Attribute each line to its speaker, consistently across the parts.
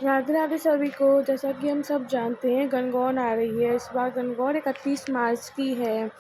Speaker 1: राधे राधे सभी को। जैसा कि हम सब जानते हैं, गणगौर आ रही है। इस बार गणगौर 31 मार्च की है।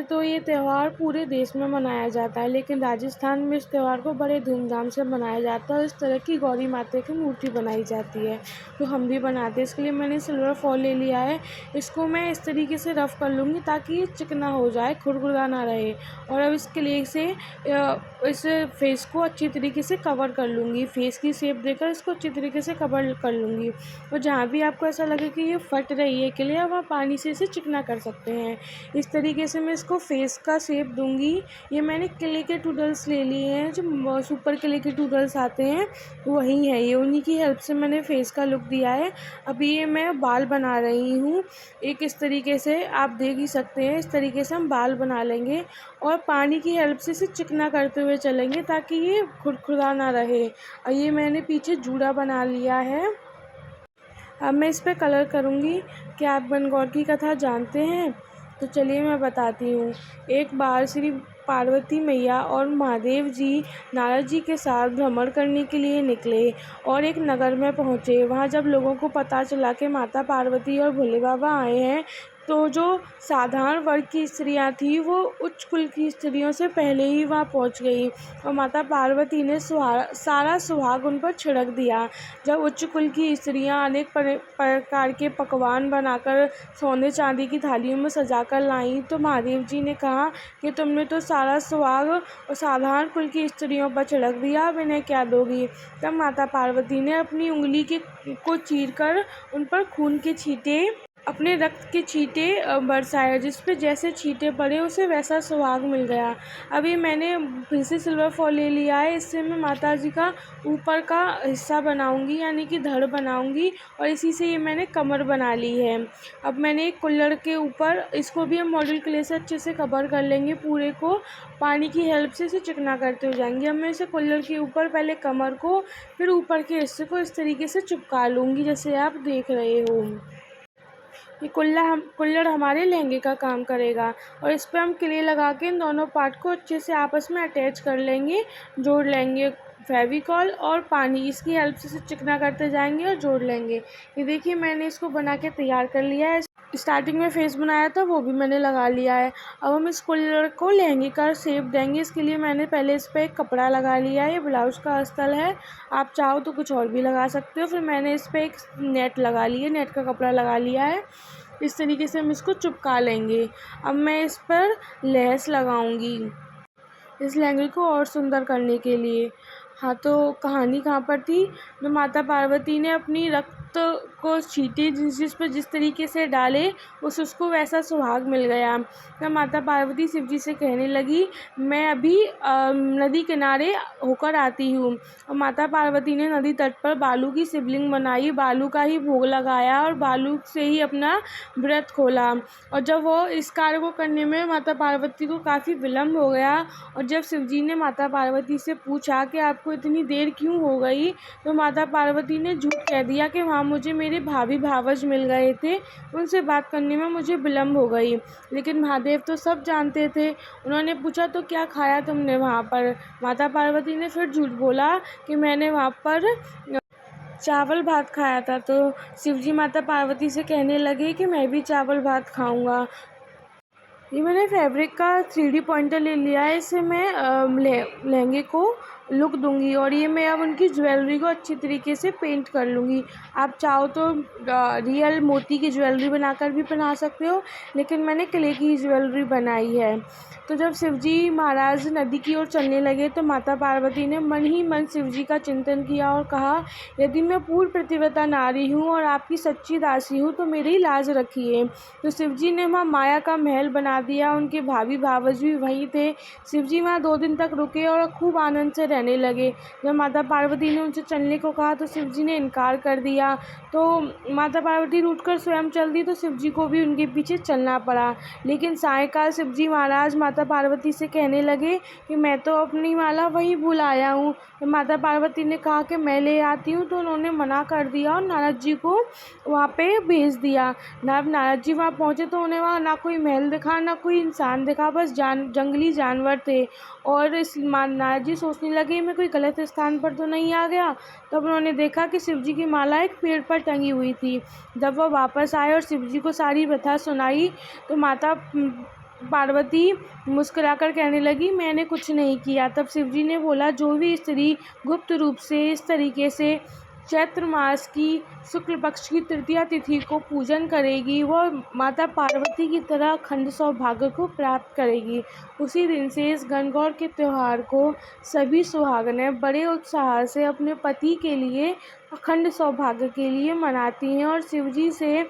Speaker 1: तो ये त्यौहार पूरे देश में मनाया जाता है, लेकिन राजस्थान में इस त्यौहार को बड़े धूमधाम से मनाया जाता है और इस तरह की गौरी माता की मूर्ति बनाई जाती है, तो हम भी बनाते हैं। इसके लिए मैंने सिल्वर फॉल ले लिया है। इसको मैं इस तरीके से रफ़ कर लूँगी ताकि ये चिकना हो जाए, खुरखुरा ना रहे। और अब इसके लिए इस फेस को अच्छी तरीके से कवर कर लूँगी। फेस की शेप देकर इसको अच्छी तरीके से कवर कर लूँगी। और जहाँ भी आपको ऐसा लगे कि ये फट रही है क्ले, अब आप पानी से इसे चिकना कर सकते हैं। इस तरीके से मैं इसको फेस का शेप दूंगी। ये मैंने क्ले के टूडल्स ले लिए हैं, जो सुपर क्ले के टूडल्स आते हैं वही है ये, उन्हीं की हेल्प से मैंने फेस का लुक दिया है। अभी ये मैं बाल बना रही हूँ। एक इस तरीके से आप देख ही सकते हैं, इस तरीके से हम बाल बना लेंगे और पानी की हेल्प से इसे चिकना करते हुए चलेंगे ताकि ये खुरखुरा ना रहे। और ये मैंने पीछे जूड़ा बना लिया है। अब मैं इस पर कलर करूँगी। क्या आप गणगौर की कथा जानते हैं? तो चलिए मैं बताती हूँ। एक बार श्री पार्वती मैया और महादेव जी नारद जी के साथ भ्रमण करने के लिए निकले और एक नगर में पहुँचे। वहाँ जब लोगों को पता चला कि माता पार्वती और भोले बाबा आए हैं, तो जो साधारण वर्ग की स्त्रियां थी वो उच्च कुल की स्त्रियों से पहले ही वहाँ पहुँच गई और माता पार्वती ने सारा सुहाग उन पर छिड़क दिया। जब उच्च कुल की स्त्रियां अनेक प्रकार के पकवान बनाकर सोने चांदी की थालियों में सजाकर लाईं, तो महादेव जी ने कहा कि तुमने तो सारा सुहाग और साधारण कुल की स्त्रियों पर छिड़क दिया, अब इन्हें क्या दोगी? तब माता पार्वती ने अपनी उंगली को चीरकर उन पर खून के छींटे, अपने रक्त के छींटे बरसाए। जिस पे जैसे छींटे पड़े उसे वैसा सुहाग मिल गया। अभी मैंने फिर से सिल्वर फॉल ले लिया है। इससे मैं माता जी का ऊपर का हिस्सा बनाऊंगी, यानी कि धड़ बनाऊंगी, और इसी से ये मैंने कमर बना ली है। अब मैंने एक कुल्हड़ के ऊपर, इसको भी हम मॉडल क्ले से अच्छे से कवर कर लेंगे। पूरे को पानी की हेल्प से इसे चिकना करते हो जाएंगे। अब मैं इसे कुल्हड़ के ऊपर पहले कमर को, फिर ऊपर के हिस्से को इस तरीके से चिपका लूँगी, जैसे आप देख रहे हो। ये कुल्हड़ हमारे लहंगे का काम करेगा और इस पर हम क्ले लगा के इन दोनों पार्ट को अच्छे से आपस में अटैच कर लेंगे, जोड़ लेंगे। फेविकॉल और पानी, इसकी हेल्प से इसे चिकना करते जाएंगे और जोड़ लेंगे। ये देखिए मैंने इसको बना के तैयार कर लिया है। स्टार्टिंग में फेस बनाया था वो भी मैंने लगा लिया है। अब हम इस कुल्हड़ को लहंगे का शेप देंगे। इसके लिए मैंने पहले इस पर एक कपड़ा लगा लिया है। ये ब्लाउज का अस्तर है, आप चाहो तो कुछ और भी लगा सकते हो। फिर मैंने इस पर एक नेट लगा ली है, नेट का कपड़ा लगा लिया है। इस तरीके से हम इसको चिपका लेंगे। अब मैं इस पर लेस लगाऊंगी इस लहंगे को और सुंदर करने के लिए। हाँ, तो कहानी कहाँ पर थी? जो माता पार्वती ने अपनी रक्त को छींटे, जिस पर जिस तरीके से डाले उसको वैसा सुहाग मिल गया। तब माता पार्वती शिव जी से कहने लगी, मैं अभी नदी किनारे होकर आती हूँ। और माता पार्वती ने नदी तट पर बालू की शिवलिंग बनाई, बालू का ही भोग लगाया और बालू से ही अपना व्रत खोला। और जब वो इस कार्य को करने में माता पार्वती को काफ़ी विलम्ब हो गया, और जब शिवजी ने माता पार्वती से पूछा कि आपको इतनी देर क्यों हो गई, तो माता पार्वती ने झूठ कह दिया कि वहाँ मुझे मेरे भाभी भावज मिल गए थे, उनसे बात करने में मुझे विलम्ब हो गई। लेकिन महादेव तो सब जानते थे। उन्होंने पूछा, तो क्या खाया तुमने वहाँ पर? माता पार्वती ने फिर झूठ बोला कि मैंने वहाँ पर चावल भात खाया था। तो शिवजी माता पार्वती से कहने लगे कि मैं भी चावल भात खाऊंगा। ये मैंने फैब्रिक का 3D पॉइंटर ले लिया है। इससे मैं लहंगे को लुक दूंगी और ये मैं अब उनकी ज्वेलरी को अच्छी तरीके से पेंट कर लूँगी। आप चाहो तो रियल मोती की ज्वेलरी बनाकर भी पहना सकते हो, लेकिन मैंने क्ले की ज्वेलरी बनाई है। तो जब शिवजी महाराज नदी की ओर चलने लगे, तो माता पार्वती ने मन ही मन शिवजी का चिंतन किया और कहा, यदि मैं पूर्ण प्रतिव्रता नारी हूँ और आपकी सच्ची दासी हूँ, तो मेरी लाज रखिए। तो शिवजी ने वहाँ माया का महल बना दिया। उनके भाभी भावज भी वहीं थे। शिवजी वहाँ 2 दिन तक रुके और खूब आनंद से रहने लगे। जब माता पार्वती ने उनसे चलने को कहा, तो शिवजी ने इनकार कर दिया। तो माता पार्वती रूठकर स्वयं चल दी, तो शिवजी को भी उनके पीछे चलना पड़ा। लेकिन सायंकाल शिवजी महाराज माता पार्वती से कहने लगे कि मैं तो अपनी माला वहीं भूल आया हूँ। तो माता पार्वती ने कहा कि मैं ले आती हूँ, तो उन्होंने मना कर दिया और नारद जी को वहाँ पे भेज दिया। नारद जी वहाँ पहुँचे तो उन्हें वहाँ ना कोई महल दिखा, ना कोई इंसान दिखा, बस जंगली जानवर थे। और नारद जी सोचने लगे कहीं मैं कोई गलत स्थान पर तो नहीं आ गया। तब उन्होंने देखा कि शिव जी की माला एक पेड़ पर टंगी हुई थी। जब वह वापस आए और शिव जी को सारी व्यथा सुनाई तो माता पार्वती मुस्कुराकर कहने लगी, मैंने कुछ नहीं किया। तब शिव जी ने बोला, जो भी स्त्री गुप्त रूप से इस तरीके से चैत्र मास की शुक्ल पक्ष की तृतीया तिथि को पूजन करेगी, वह माता पार्वती की तरह अखंड सौभाग्य को प्राप्त करेगी। उसी दिन से इस गणगौर के त्यौहार को सभी सुहागनें बड़े उत्साह से अपने पति के लिए, अखंड सौभाग्य के लिए मनाती हैं और शिव जी से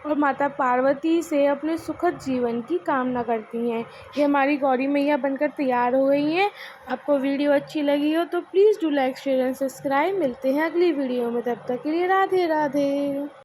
Speaker 1: और माता पार्वती से अपने सुखद जीवन की कामना करती हैं। ये हमारी गौरी मैया बनकर तैयार हो गई हैं। आपको वीडियो अच्छी लगी हो तो please do like share and subscribe. मिलते हैं अगली वीडियो में, तब तक के लिए राधे राधे।